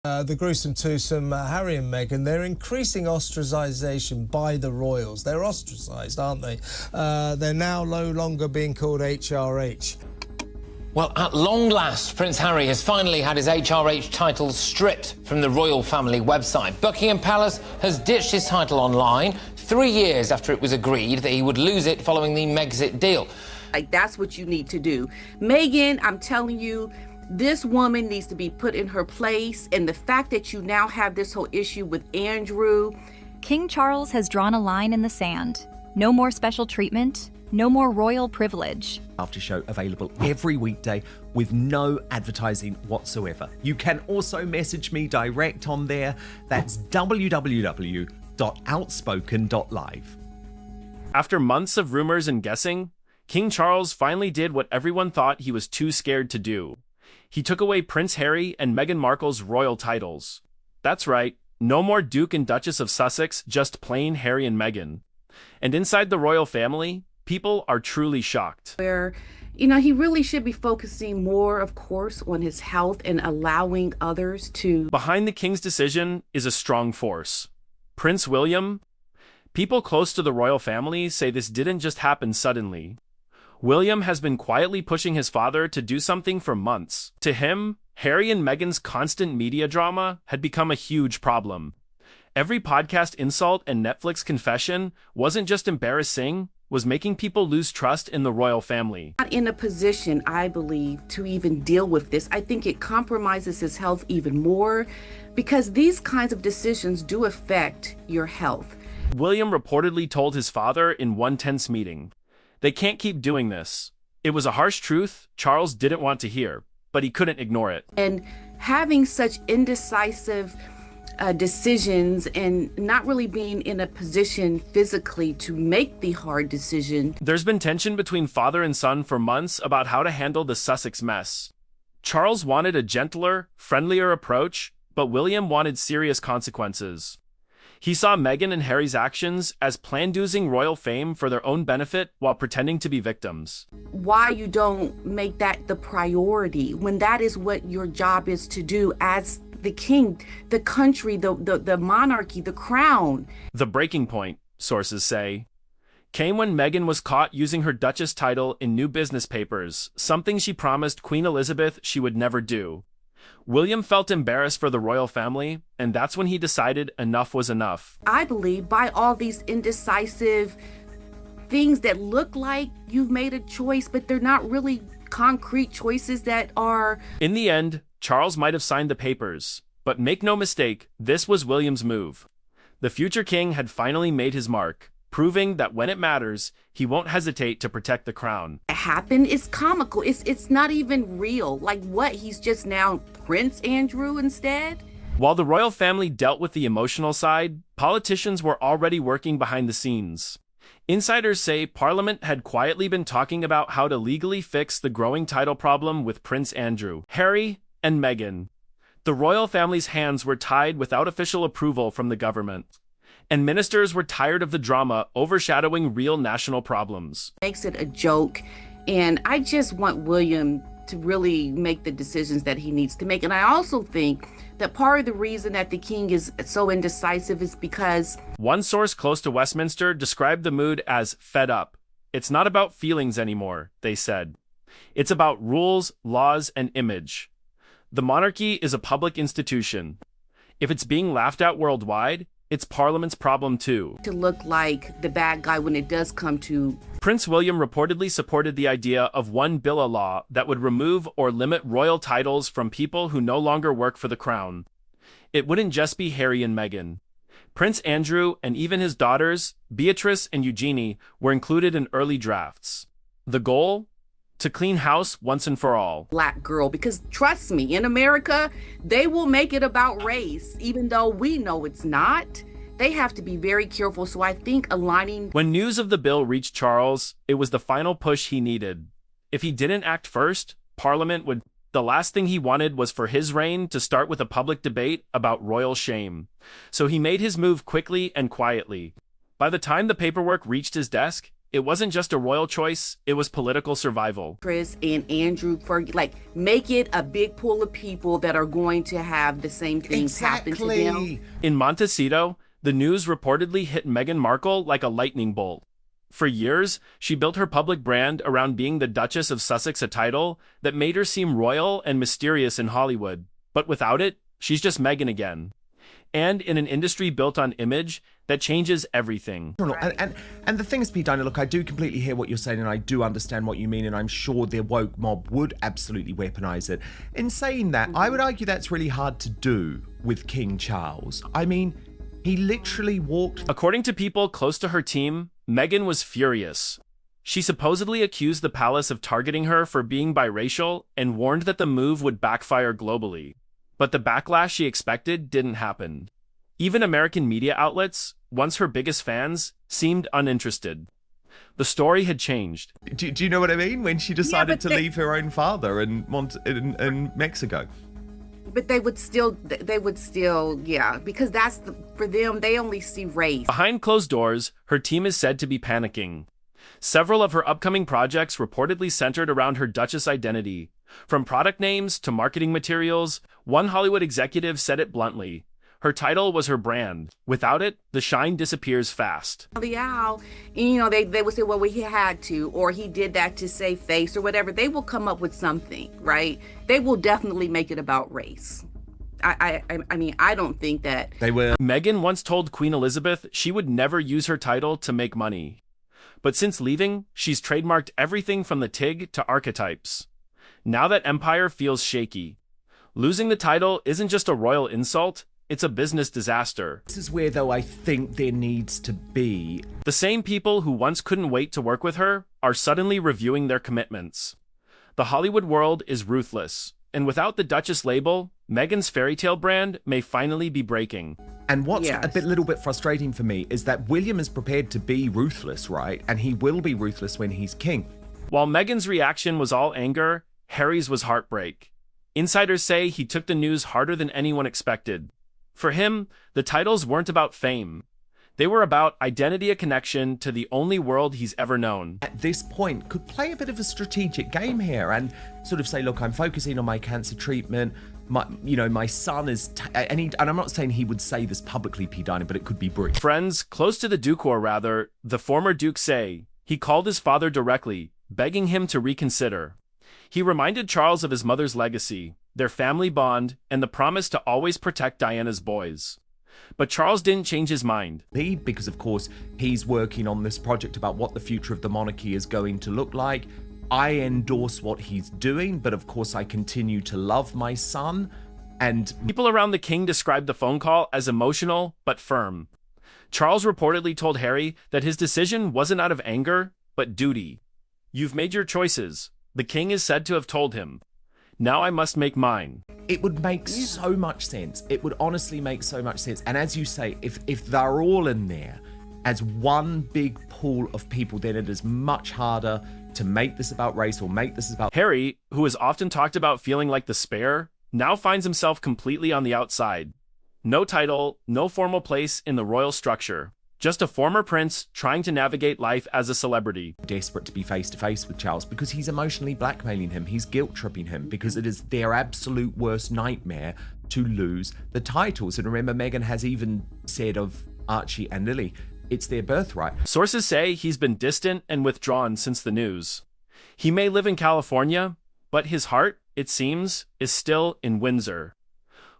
The gruesome twosome, Harry and Meghan, they're increasing ostracisation by the royals. They're ostracised, aren't they? They're now no longer being called HRH. Well, at long last, Prince Harry has finally had his HRH title stripped from the royal family website. Buckingham Palace has ditched his title online 3 years after it was agreed that he would lose it following the Megxit deal. Like, that's what you need to do. Meghan, I'm telling you, this woman needs to be put in her place, and the fact that you now have this whole issue with Andrew. King Charles has drawn a line in the sand. No more special treatment, no more royal privilege. After show available every weekday with no advertising whatsoever. You can also message me direct on there. That's www.outspoken.live. After months of rumors and guessing, King Charles finally did what everyone thought he was too scared to do. He took away Prince Harry and Meghan Markle's royal titles. That's right, no more Duke and Duchess of Sussex, just plain Harry and Meghan. And inside the royal family, people are truly shocked. Where, he really should be focusing more, of course, on his health and allowing others to. Behind the king's decision is a strong force. Prince William. People close to the royal family say this didn't just happen suddenly. William has been quietly pushing his father to do something for months. To him, Harry and Meghan's constant media drama had become a huge problem. Every podcast insult and Netflix confession wasn't just embarrassing, was making people lose trust in the royal family. Not in a position, I believe, to even deal with this. I think it compromises his health even more because these kinds of decisions do affect your health. William reportedly told his father in one tense meeting, "They can't keep doing this." It was a harsh truth Charles didn't want to hear, but he couldn't ignore it. And having such indecisive decisions and not really being in a position physically to make the hard decision. There's been tension between father and son for months about how to handle the Sussex mess. Charles wanted a gentler, friendlier approach, but William wanted serious consequences. He saw Meghan and Harry's actions as planned-using royal fame for their own benefit while pretending to be victims. Why you don't make that the priority when that is what your job is to do as the king, the country, the monarchy, the crown. The breaking point, sources say, came when Meghan was caught using her Duchess title in new business papers, something she promised Queen Elizabeth she would never do. William felt embarrassed for the royal family, and that's when he decided enough was enough. I believe by all these indecisive things that look like you've made a choice, but they're not really concrete choices that are. In the end, Charles might have signed the papers, but make no mistake, this was William's move. The future king had finally made his mark, proving that when it matters, he won't hesitate to protect the crown. It happened. It's comical. It's not even real. Like what? He's just now Prince Andrew instead? While the royal family dealt with the emotional side, politicians were already working behind the scenes. Insiders say Parliament had quietly been talking about how to legally fix the growing title problem with Prince Andrew, Harry, and Meghan. The royal family's hands were tied without official approval from the government. And ministers were tired of the drama overshadowing real national problems. Makes it a joke, and I just want William to really make the decisions that he needs to make. And I also think that part of the reason that the king is so indecisive is because one source close to Westminster described the mood as fed up. It's not about feelings anymore, they said. It's about rules, laws, and image. The monarchy is a public institution. If it's being laughed at worldwide, it's Parliament's problem too. To look like the bad guy when it does come to. Prince William reportedly supported the idea of one bill of law that would remove or limit royal titles from people who no longer work for the crown. It wouldn't just be Harry and Meghan. Prince Andrew and even his daughters, Beatrice and Eugenie, were included in early drafts. The goal? To clean house once and for all. Black girl, because trust me, in America, they will make it about race, even though we know it's not. They have to be very careful, so I think aligning. When news of the bill reached Charles, it was the final push he needed. If he didn't act first, Parliament would. The last thing he wanted was for his reign to start with a public debate about royal shame. So he made his move quickly and quietly. By the time the paperwork reached his desk, it wasn't just a royal choice, it was political survival. Chris and Andrew, for make it a big pool of people that are going to have the same things happen to them. In Montecito, the news reportedly hit Meghan Markle like a lightning bolt. For years, she built her public brand around being the Duchess of Sussex, a title that made her seem royal and mysterious in Hollywood. But without it, she's just Meghan again. And in an industry built on image, that changes everything. And the thing is, Pete Diner, look, I do completely hear what you're saying, and I do understand what you mean, and I'm sure the woke mob would absolutely weaponize it. In saying that, I would argue that's really hard to do with King Charles. I mean, he literally walked... According to people close to her team, Meghan was furious. She supposedly accused the palace of targeting her for being biracial and warned that the move would backfire globally. But the backlash she expected didn't happen. Even American media outlets, once her biggest fans, seemed uninterested. The story had changed. Do you know what I mean? When she decided to leave her own father in Mexico. But they would still, because for them, they only see race. Behind closed doors, her team is said to be panicking. Several of her upcoming projects reportedly centered around her Duchess identity. From product names to marketing materials, one Hollywood executive said it bluntly. Her title was her brand. Without it, the shine disappears fast. They would say, well, he had to, or he did that to save face or whatever. They will come up with something, right? They will definitely make it about race. I mean, I don't think that they will. Meghan once told Queen Elizabeth she would never use her title to make money. But since leaving, she's trademarked everything from the TIG to archetypes. Now that empire feels shaky. Losing the title isn't just a royal insult, it's a business disaster. This is where, though, I think there needs to be... The same people who once couldn't wait to work with her are suddenly reviewing their commitments. The Hollywood world is ruthless, and without the Duchess label, Meghan's fairy tale brand may finally be breaking. And what's a little bit frustrating for me is that William is prepared to be ruthless, right? And he will be ruthless when he's king. While Meghan's reaction was all anger, Harry's was heartbreak. Insiders say he took the news harder than anyone expected. For him, the titles weren't about fame. They were about identity, a connection to the only world he's ever known. At this point, could play a bit of a strategic game here and sort of say, look, I'm focusing on my cancer treatment. My son is... and I'm not saying he would say this publicly, P. Diner, but it could be brief. Friends close to the Duke, or rather, the former Duke, say he called his father directly, begging him to reconsider. He reminded Charles of his mother's legacy, their family bond, and the promise to always protect Diana's boys. But Charles didn't change his mind. Because, of course, he's working on this project about what the future of the monarchy is going to look like. I endorse what he's doing, but of course I continue to love my son. And people around the king described the phone call as emotional but firm. Charles reportedly told Harry that his decision wasn't out of anger, but duty. You've made your choices, the king is said to have told him. Now I must make mine. It would make so much sense. It would honestly make so much sense. And as you say, if they're all in there as one big pool of people, then it is much harder to make this about race or make this about... Harry, who has often talked about feeling like the spare, now finds himself completely on the outside. No title, no formal place in the royal structure. Just a former prince trying to navigate life as a celebrity. Desperate to be face to face with Charles because he's emotionally blackmailing him. He's guilt tripping him because it is their absolute worst nightmare to lose the titles. And remember, Meghan has even said of Archie and Lily, it's their birthright. Sources say he's been distant and withdrawn since the news. He may live in California, but his heart, it seems, is still in Windsor.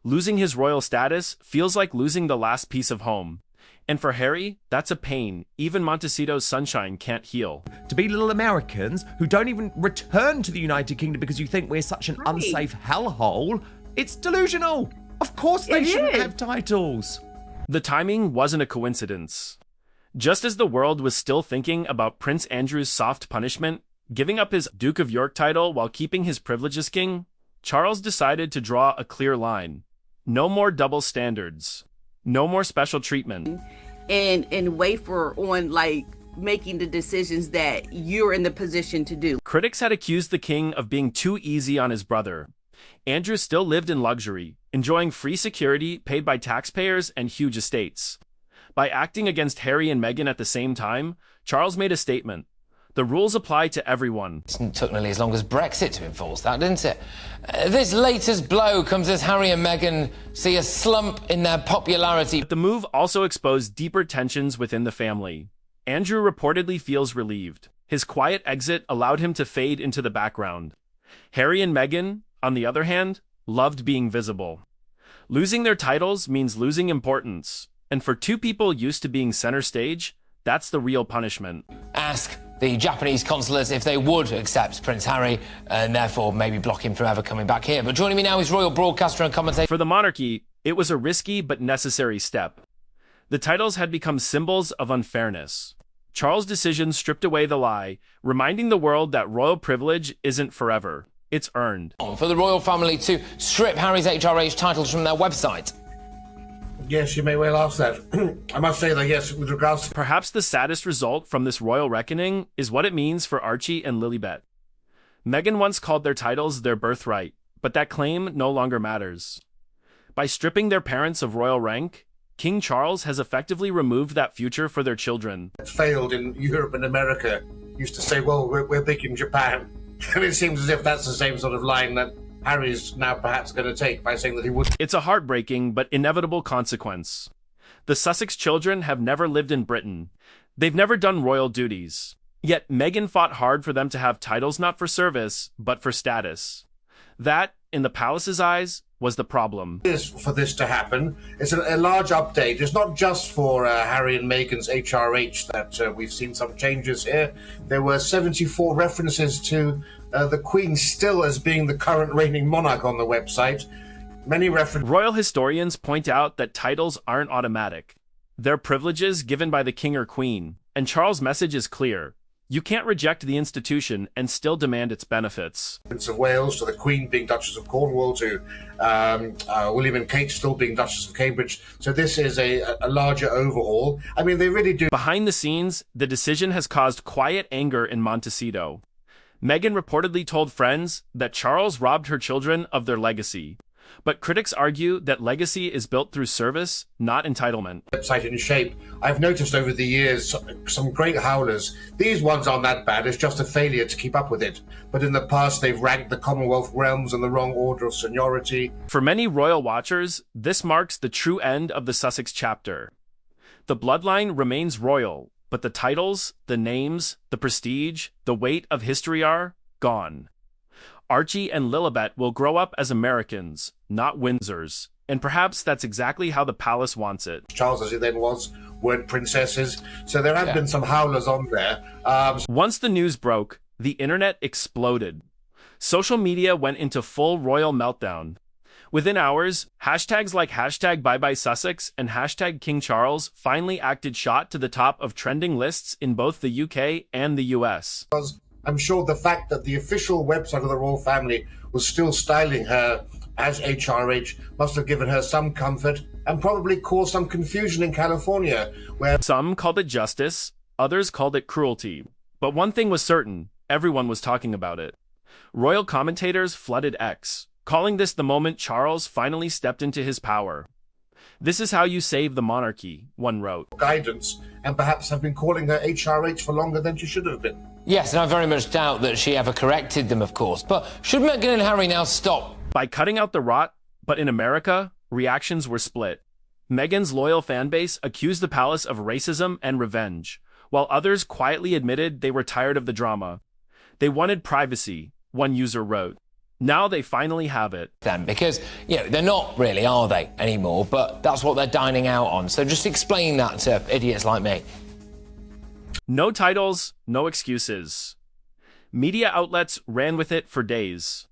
Losing his royal status feels like losing the last piece of home. And for Harry, that's a pain even Montecito's sunshine can't heal. To be little Americans who don't even return to the United Kingdom because you think we're such an unsafe hellhole, it's delusional. Of course they shouldn't have titles. The timing wasn't a coincidence. Just as the world was still thinking about Prince Andrew's soft punishment, giving up his Duke of York title while keeping his privilege as king, Charles decided to draw a clear line. No more double standards. No more special treatment. And wait on making the decisions that you're in the position to do. Critics had accused the king of being too easy on his brother. Andrew still lived in luxury, enjoying free security paid by taxpayers and huge estates. By acting against Harry and Meghan at the same time, Charles made a statement. The rules apply to everyone. It took nearly as long as Brexit to enforce that, didn't it? This latest blow comes as Harry and Meghan see a slump in their popularity. The move also exposed deeper tensions within the family. Andrew reportedly feels relieved. His quiet exit allowed him to fade into the background. Harry and Meghan, on the other hand, loved being visible. Losing their titles means losing importance. And for two people used to being center stage, that's the real punishment. Ask the Japanese consulate if they would accept Prince Harry and therefore maybe block him from ever coming back here. But joining me now is royal broadcaster and commentator. For the monarchy, it was a risky but necessary step. The titles had become symbols of unfairness. Charles' decision stripped away the lie, reminding the world that royal privilege isn't forever. It's earned. For the royal family to strip Harry's HRH titles from their website. Yes, you may well ask that. I must say that, yes, with regards to... Perhaps the saddest result from this royal reckoning is what it means for Archie and Lilibet. Meghan once called their titles their birthright, but that claim no longer matters. By stripping their parents of royal rank, King Charles has effectively removed that future for their children. It failed in Europe and America. Used to say, well, we're big in Japan. And it seems as if that's the same sort of line that Harry's now perhaps going to take by saying that he would. It's a heartbreaking but inevitable consequence. The Sussex children have never lived in Britain. They've never done royal duties. Yet Meghan fought hard for them to have titles not for service, but for status. That, in the palace's eyes, was the problem. For this to happen, it's a large update. It's not just for Harry and Meghan's HRH that we've seen some changes here. There were 74 references to the Queen still as being the current reigning monarch on the website. Many references. Royal historians point out that titles aren't automatic. They're privileges given by the king or queen, and Charles' message is clear. You can't reject the institution and still demand its benefits. Prince of Wales, to the Queen being Duchess of Cornwall, to William and Kate still being Duchess of Cambridge. So this is a larger overhaul. I mean, they really do. Behind the scenes, the decision has caused quiet anger in Montecito. Meghan reportedly told friends that Charles robbed her children of their legacy. But critics argue that legacy is built through service, not entitlement. Website in shape. I've noticed over the years some great howlers. These ones aren't that bad. It's just a failure to keep up with it. But in the past, they've ranked the Commonwealth realms in the wrong order of seniority. For many royal watchers, this marks the true end of the Sussex chapter. The bloodline remains royal, but the titles, the names, the prestige, the weight of history are gone. Archie and Lilibet will grow up as Americans, not Windsors, and perhaps that's exactly how the palace wants it. Charles, as he then was, weren't princesses, so there have been some howlers on there. Once the news broke, the internet exploded. Social media went into full royal meltdown. Within hours, hashtags like #ByeByeSussex and #KingCharles finally acted shot to the top of trending lists in both the UK and the US. I'm sure the fact that the official website of the royal family was still styling her as HRH must have given her some comfort and probably caused some confusion in California, where some called it justice, others called it cruelty. But one thing was certain, everyone was talking about it. Royal commentators flooded X, calling this the moment Charles finally stepped into his power. This is how you save the monarchy, one wrote. Guidance, and perhaps have been calling her HRH for longer than she should have been. Yes, and I very much doubt that she ever corrected them, of course. But should Meghan and Harry now stop? By cutting out the rot, but in America, reactions were split. Meghan's loyal fan base accused the palace of racism and revenge, while others quietly admitted they were tired of the drama. They wanted privacy, one user wrote. Now they finally have it. Then, because, they're not really, are they, anymore? But that's what they're dining out on. So just explain that to idiots like me. No titles, no excuses. Media outlets ran with it for days.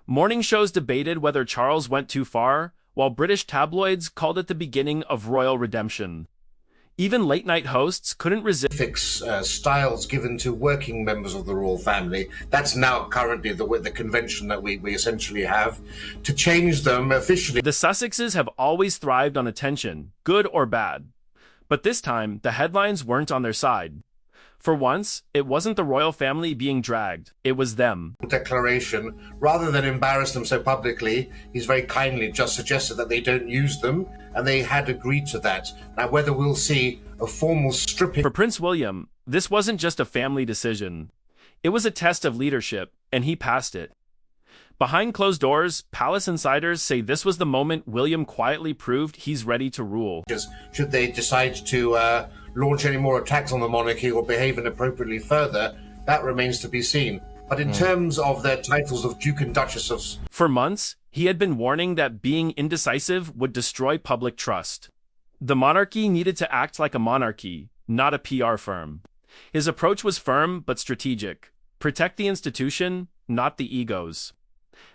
Morning shows debated whether Charles went too far, while British tabloids called it the beginning of royal redemption. Even late-night hosts couldn't resist. Fix styles given to working members of the royal family. That's now currently the convention that we essentially have. To change them officially. The Sussexes have always thrived on attention, good or bad. But this time, the headlines weren't on their side. For once, it wasn't the royal family being dragged, it was them. Declaration, rather than embarrass them so publicly, he's very kindly just suggested that they don't use them, and they had agreed to that. Now, whether we'll see a formal stripping... For Prince William, this wasn't just a family decision. It was a test of leadership, and he passed it. Behind closed doors, palace insiders say this was the moment William quietly proved he's ready to rule. Should they decide to launch any more attacks on the monarchy or behave inappropriately further, that remains to be seen. But in terms of their titles of Duke and Duchess of... For months, he had been warning that being indecisive would destroy public trust. The monarchy needed to act like a monarchy, not a PR firm. His approach was firm but strategic. Protect the institution, not the egos.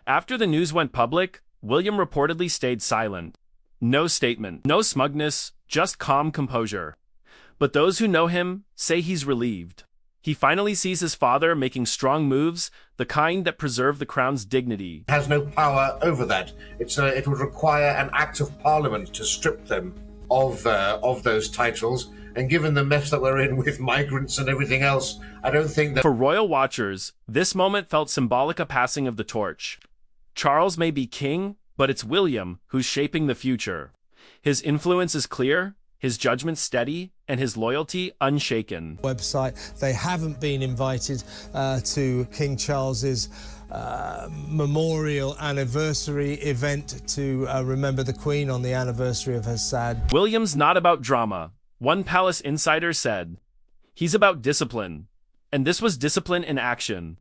After the news went public, William reportedly stayed silent. No statement, no smugness, just calm composure. But those who know him say he's relieved. He finally sees his father making strong moves, the kind that preserve the crown's dignity. Has no power over that. It would require an act of parliament to strip them of those titles. And given the mess that we're in with migrants and everything else, I don't think that... For royal watchers, this moment felt symbolic a passing of the torch. Charles may be king, but it's William who's shaping the future. His influence is clear, his judgment steady, and his loyalty unshaken. Website, they haven't been invited to King Charles's memorial anniversary event to remember the Queen on the anniversary of her sad... William's not about drama. One palace insider said, he's about discipline. And this was discipline in action.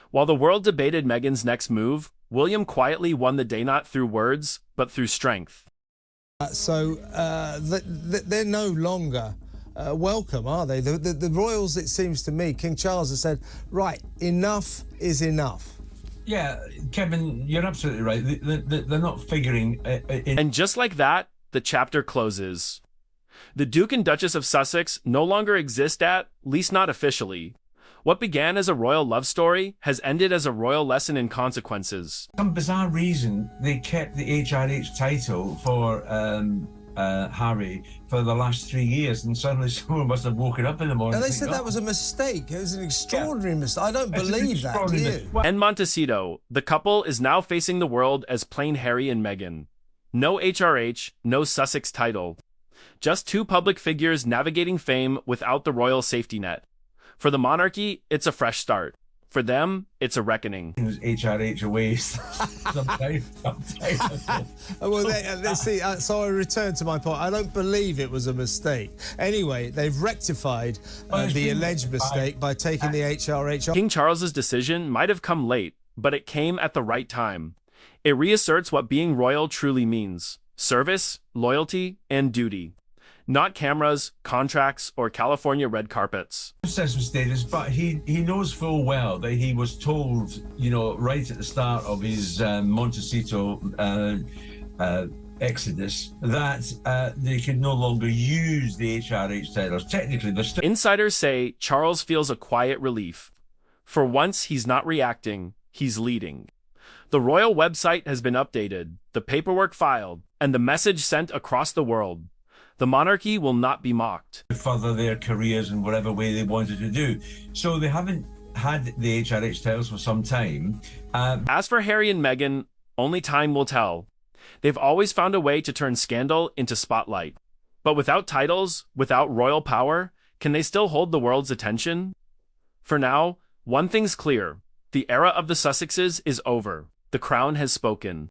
While the world debated Meghan's next move, William quietly won the day not through words, but through strength. So they're no longer welcome, are they? The royals, it seems to me, King Charles has said, right, enough is enough. Yeah, Kevin, you're absolutely right. They're not figuring in... And just like that, the chapter closes. The Duke and Duchess of Sussex no longer exist at least not officially. What began as a royal love story has ended as a royal lesson in consequences. For some bizarre reason, they kept the HRH title for Harry for the last 3 years, and suddenly someone must have woken up in the morning. And they said that was a mistake. It was an extraordinary mistake. I don't believe that, do you? And Montecito, the couple is now facing the world as plain Harry and Meghan. No HRH, no Sussex title. Just two public figures navigating fame without the royal safety net. For the monarchy, it's a fresh start. For them, it's a reckoning. HRH away sometime. Well, see, so I return to my point. I don't believe it was a mistake. Anyway, they've rectified the alleged mistake by taking the HRH off. King Charles's decision might have come late, but it came at the right time. It reasserts what being royal truly means: service, loyalty, and duty. Not cameras, contracts, or California red carpets. Obsessed with status, but he knows full well that he was told, right at the start of his Montecito exodus that they could no longer use the HRH titles. Technically, they're still... Insiders say Charles feels a quiet relief. For once, he's not reacting, he's leading. The royal website has been updated, the paperwork filed, and the message sent across the world. The monarchy will not be mocked. Further their careers in whatever way they wanted to do. So they haven't had the HRH titles for some time. As for Harry and Meghan, only time will tell. They've always found a way to turn scandal into spotlight. But without titles, without royal power, can they still hold the world's attention? For now, one thing's clear. The era of the Sussexes is over. The crown has spoken.